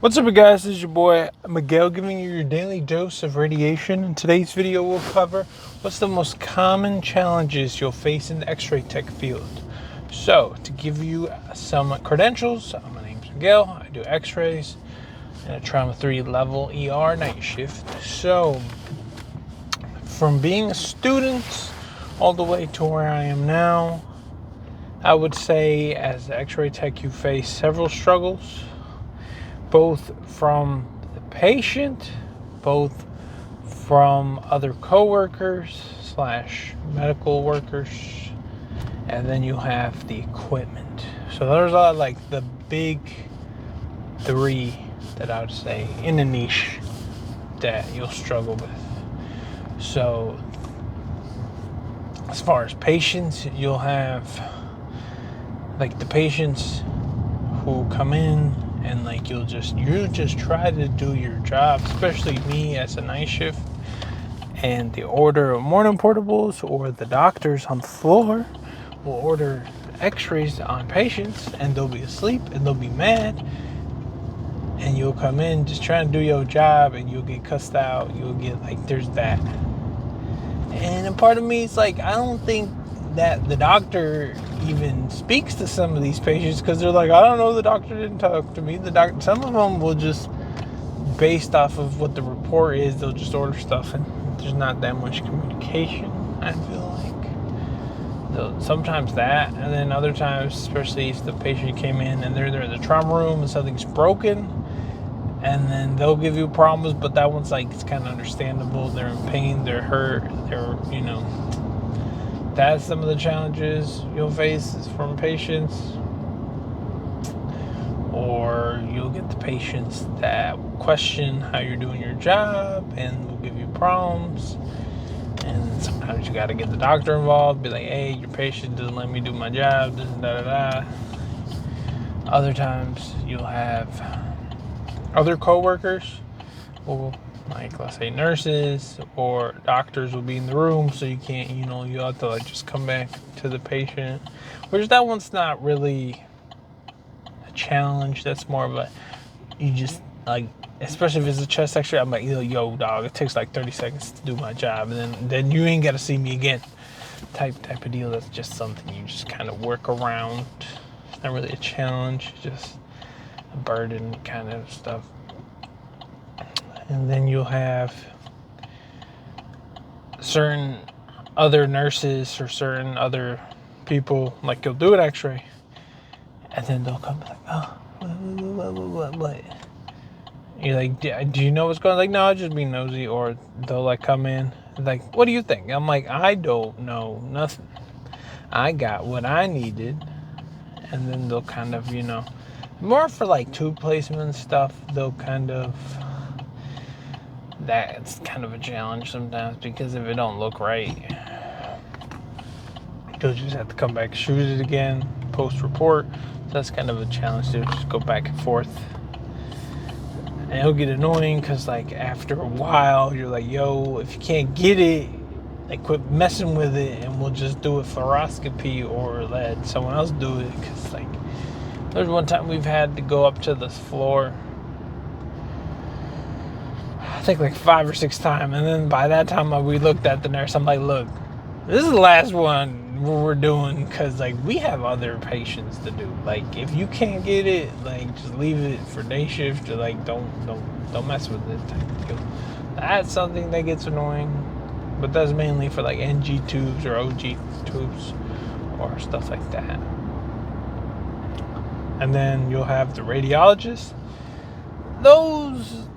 What's up, guys? This is your boy Miguel giving you your daily dose of radiation. In today's video, we'll cover what's the most common challenges you'll face in the Xray Tech Field. So, to give you some credentials, my name's Miguel. I do X-rays in a trauma 3 level ER night shift. So, from being a student all the way to where I am now, I would say as the Xray Tech you face several struggles, both from the patient, both from other coworkers / medical workers, and then you have the equipment. So those are like the big three that I would say in the niche that you'll struggle with. So as far as patients, you'll have like the patients who come in and like you just try to do your job, especially me as a night shift, and the order of morning portables or the doctors on the floor will order x-rays on patients and they'll be asleep and they'll be mad, and you'll come in just trying to do your job and you'll get cussed out. You'll get like, there's that. And a part of me is like, I don't think that the doctor even speaks to some of these patients, because they're like, I don't know, the doctor didn't talk to me. Some of them will just, based off of what the report is, they'll just order stuff, and there's not that much communication, I feel like. So sometimes that, and then other times, especially if the patient came in and they're in the trauma room and something's broken, and then they'll give you problems, but that one's like, it's kind of understandable. They're in pain, they're hurt, that's some of the challenges you'll face from patients. Or you'll get the patients that question how you're doing your job and will give you problems. And sometimes you got to get the doctor involved, be like, hey, your patient doesn't let me do my job, this and da. Other times you'll have other coworkers who, like, let's say nurses or doctors will be in the room, so you can't, you have to like just come back to the patient, which that one's not really a challenge. That's more of a, you just like, especially if it's a chest x-ray, I'm like, yo dog, it takes like 30 seconds to do my job, and then you ain't got to see me again type of deal. That's just something you just kind of work around. It's not really a challenge, just a burden kind of stuff. And then you'll have certain other nurses or certain other people, like you'll do an x-ray, and then they'll come like, oh, what? You're like, do you know what's going on? Like, no, I'll just be nosy. Or they'll like come in, like, what do you think? I'm like, I don't know nothing. I got what I needed. And then they'll kind of, more for like tube placement stuff, they'll kind of, that's kind of a challenge sometimes, because if it don't look right, you'll just have to come back, shoot it again, post report. So that's kind of a challenge to just go back and forth. And it'll get annoying because like after a while you're like, yo, if you can't get it, like, quit messing with it and we'll just do a fluoroscopy or let someone else do it. Because like there's one time we've had to go up to the floor, I think like 5 or 6 times, and then by that time we looked at the nurse. I'm like, look, this is the last one we're doing, because like we have other patients to do. Like, if you can't get it, like, just leave it for day shift, or like don't mess with it type of deal. That's something that gets annoying, but that's mainly for like NG tubes or OG tubes or stuff like that. And then you'll have the radiologist. Those,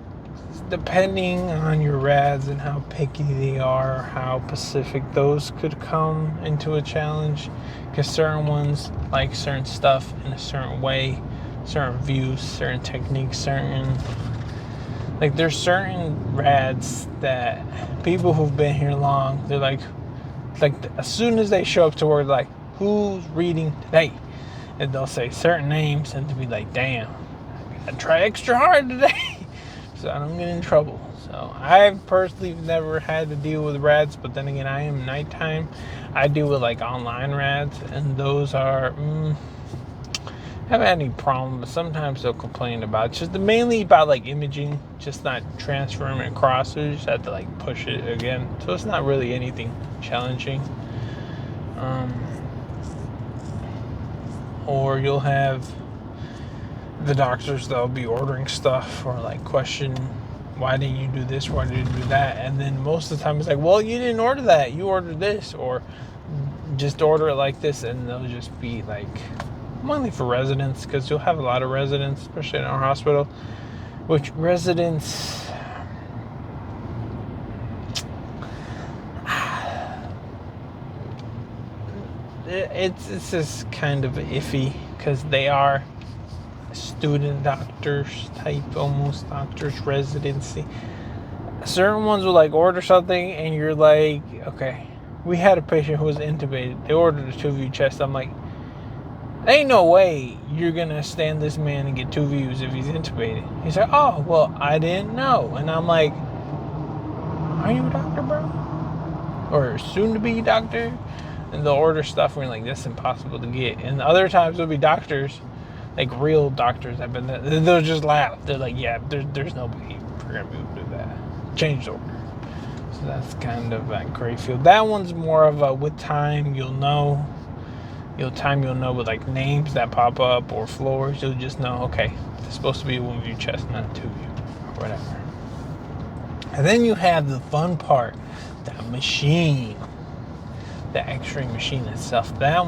depending on your rads and how picky they are, how specific, those could come into a challenge, because certain ones like certain stuff in a certain way, certain views, certain techniques, there's certain rads that people who've been here long, they're like as soon as they show up to work, like, who's reading today? And they'll say certain names, and to be like, damn, I gotta try extra hard today so I don't get in trouble. So I've personally never had to deal with rads, but then again, I am nighttime. I deal with like online rads, and those are haven't had any problem, but sometimes they'll complain about just mainly about like imaging, just not transferring it across. So you just have to like push it again. So it's not really anything challenging. Or you'll have the doctors that'll be ordering stuff or like question, why didn't you do this? Why did you do that? And then most of the time it's like, well, you didn't order that. You ordered this, or just order it like this. And they'll just be like, mainly for residents, because you'll have a lot of residents, especially in our hospital, which residents, it's just kind of iffy because they are student doctors type, almost doctors residency. Certain ones will like order something and you're like, okay, we had a patient who was intubated. They ordered a 2-view chest. I'm like, ain't no way you're gonna stand this man and get 2 views if he's intubated. He's like, oh, well, I didn't know. And I'm like, are you a doctor, bro? Or soon to be doctor? And they'll order stuff and we're like, that's impossible to get. And other times there'll be doctors, like real doctors have been there, they'll just laugh. They're like, yeah, there's no way we're gonna be able to do that. Change the order. So that's kind of at Xray Field. That one's more of a, with time you'll know. You'll know with like names that pop up or floors. You'll just know, okay, it's supposed to be a 1-view chest, not a 2-view, or whatever. And then you have the fun part, that machine, the X-ray machine itself. That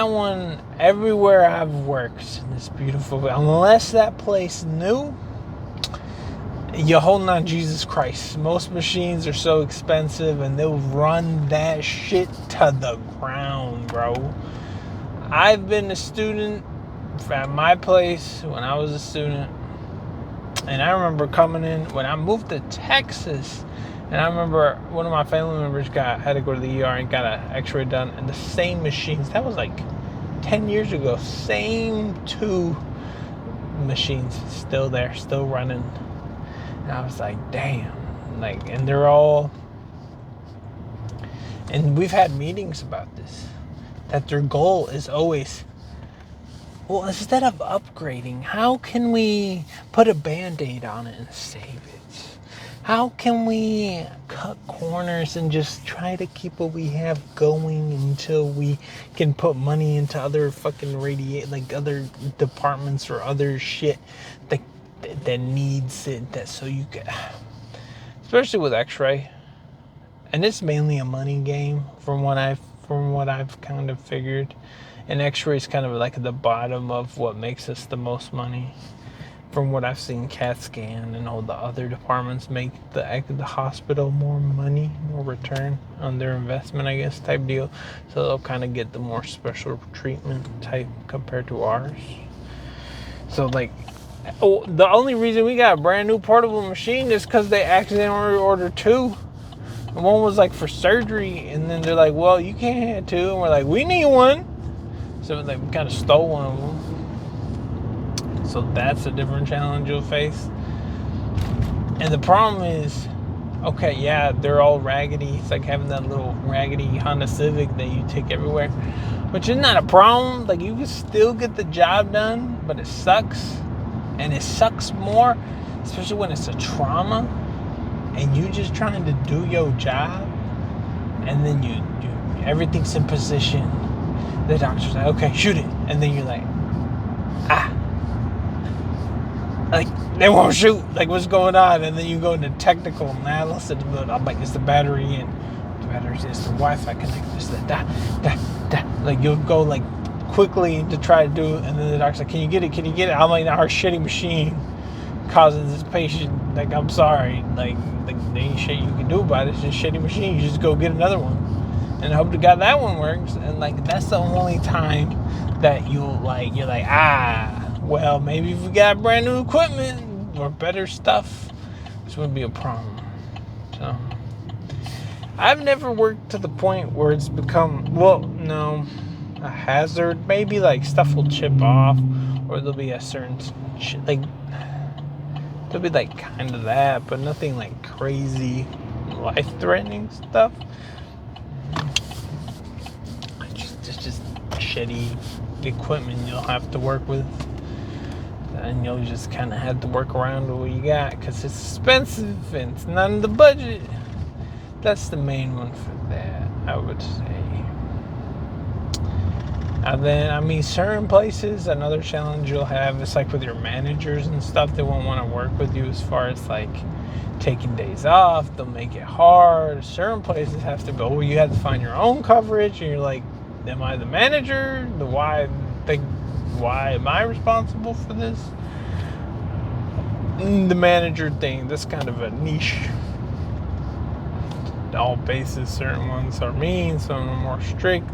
one, everywhere I've worked, it's beautiful. Unless that place new, you're holding on Jesus Christ. Most machines are so expensive and they'll run that shit to the ground, bro. I've been a student at my place when I was a student, and I remember coming in when I moved to Texas, and I remember one of my family members had to go to the ER and got an x-ray done, and the same machines, that was like 10 years ago, same 2 machines still there, still running. And I was like, damn, like, and they're all, and we've had meetings about this, that their goal is always, well, instead of upgrading, how can we put a Band-Aid on it and save it? How can we cut corners and just try to keep what we have going until we can put money into other fucking like other departments or other shit that needs it, that so you can, especially with X-ray, and it's mainly a money game from what I've kind of figured, and X-ray is kind of like at the bottom of what makes us the most money. From what I've seen, CAT scan and all the other departments make the hospital more money, more return on their investment, I guess, type deal. So they'll kind of get the more special treatment type compared to ours. So like, the only reason we got a brand new portable machine is because they accidentally ordered 2. And one was like for surgery, and then they're like, well, you can't have 2. And we're like, we need 1. So like, we kind of stole one of them. So that's a different challenge you'll face. And the problem is, okay, yeah, they're all raggedy. It's like having that little raggedy Honda Civic that you take everywhere, which is not a problem. Like, you can still get the job done, but it sucks. And it sucks more, especially when it's a trauma and you just trying to do your job, and then you everything's in position. The doctor's like, okay, shoot it. And then you're like, like, they won't shoot. Like, what's going on? And then you go into technical analysis. I'm like, it's the battery in. The battery's in. It's the Wi-Fi connector. It's the Like, you'll go, like, quickly to try to do it. And then the doctor's like, can you get it? Can you get it? I'm like, our shitty machine causes this patient. Like, I'm sorry. Like there ain't shit you can do about it. It's just a shitty machine. You just go get another one. And hope to God that one works. And, like, that's the only time that you're like, well, maybe if we got brand new equipment or better stuff, this wouldn't be a problem. So, I've never worked to the point where it's become, a hazard. Maybe like stuff will chip off, or there'll be a certain, there'll be like kind of that, but nothing like crazy, life-threatening stuff. It's just shitty the equipment you'll have to work with, and you'll just kind of have to work around with what you got because it's expensive and it's not in the budget. That's the main one for that, I would say. And then, I mean, certain places, another challenge you'll have is like with your managers and stuff. They won't want to work with you as far as like taking days off. They'll make it hard. Certain places have to go, well, you have to find your own coverage, and you're like, am I the manager? Why am I responsible for this? The manager thing, that's kind of a niche. All bases, certain ones are mean, some are more strict.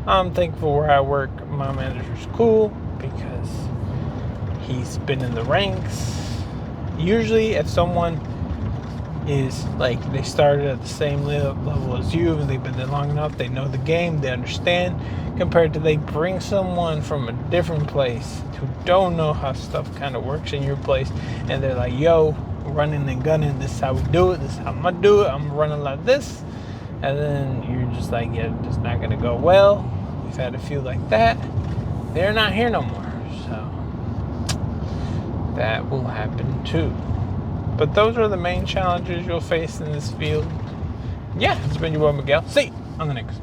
I'm thankful where I work, my manager's cool because he's been in the ranks. Usually if someone is like, they started at the same level as you and they've been there long enough, they know the game, they understand, compared to they bring someone from a different place who don't know how stuff kind of works in your place, and they're like, yo, running and gunning, this is how we do it, this is how I'm gonna do it, I'm running like this, and then you're just like, yeah, it's not gonna go well. We've had a few like that. They're not here no more, so that will happen too. But those are the main challenges you'll face in this field. Yeah, it's been your boy Miguel. See you on the next